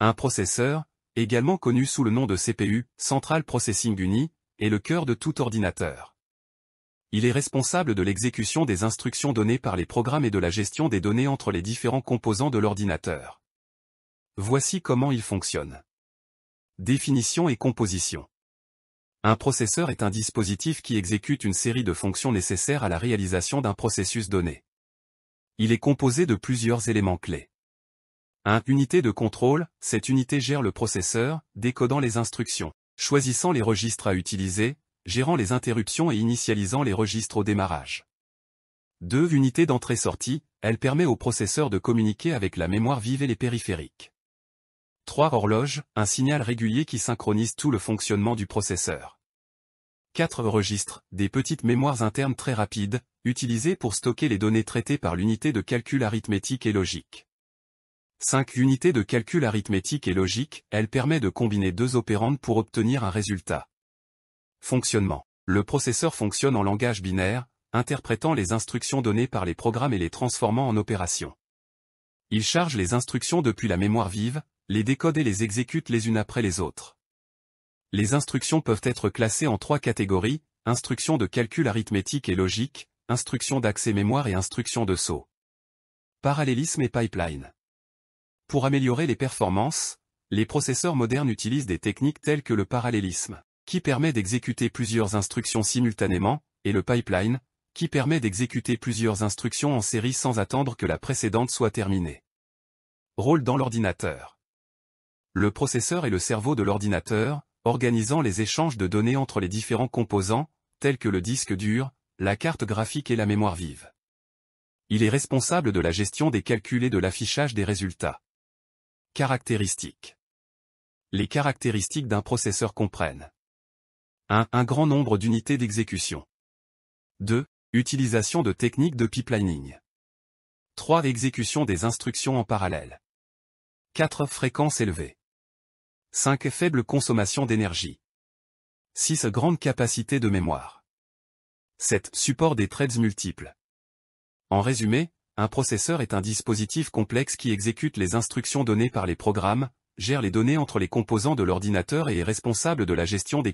Un processeur, également connu sous le nom de CPU, Central Processing Unit, est le cœur de tout ordinateur. Il est responsable de l'exécution des instructions données par les programmes et de la gestion des données entre les différents composants de l'ordinateur. Voici comment il fonctionne. Définition et composition. Un processeur est un dispositif qui exécute une série de fonctions nécessaires à la réalisation d'un processus donné. Il est composé de plusieurs éléments clés. 1. Unité de contrôle, cette unité gère le processeur, décodant les instructions, choisissant les registres à utiliser, gérant les interruptions et initialisant les registres au démarrage. 2. Unité d'entrée-sortie, elle permet au processeur de communiquer avec la mémoire vive et les périphériques. 3. Horloge, un signal régulier qui synchronise tout le fonctionnement du processeur. 4. Registres, des petites mémoires internes très rapides, utilisées pour stocker les données traitées par l'unité de calcul arithmétique et logique. 5. Unité de calcul arithmétique et logique, elle permet de combiner deux opérandes pour obtenir un résultat. Fonctionnement. Le processeur fonctionne en langage binaire, interprétant les instructions données par les programmes et les transformant en opérations. Il charge les instructions depuis la mémoire vive, les décode et les exécute les unes après les autres. Les instructions peuvent être classées en 3 catégories, instructions de calcul arithmétique et logique, instructions d'accès mémoire et instructions de saut. Parallélisme et pipeline. Pour améliorer les performances, les processeurs modernes utilisent des techniques telles que le parallélisme, qui permet d'exécuter plusieurs instructions simultanément, et le pipeline, qui permet d'exécuter plusieurs instructions en série sans attendre que la précédente soit terminée. Rôle dans l'ordinateur. Le processeur est le cerveau de l'ordinateur, organisant les échanges de données entre les différents composants, tels que le disque dur, la carte graphique et la mémoire vive. Il est responsable de la gestion des calculs et de l'affichage des résultats. Caractéristiques. Les caractéristiques d'un processeur comprennent 1. Un grand nombre d'unités d'exécution. 2. Utilisation de techniques de pipelining. 3. Exécution des instructions en parallèle. 4. Fréquence élevée. 5. Faible consommation d'énergie. 6. Grande capacité de mémoire. 7. Support des threads multiples. En résumé, un processeur est un dispositif complexe qui exécute les instructions données par les programmes, gère les données entre les composants de l'ordinateur et est responsable de la gestion des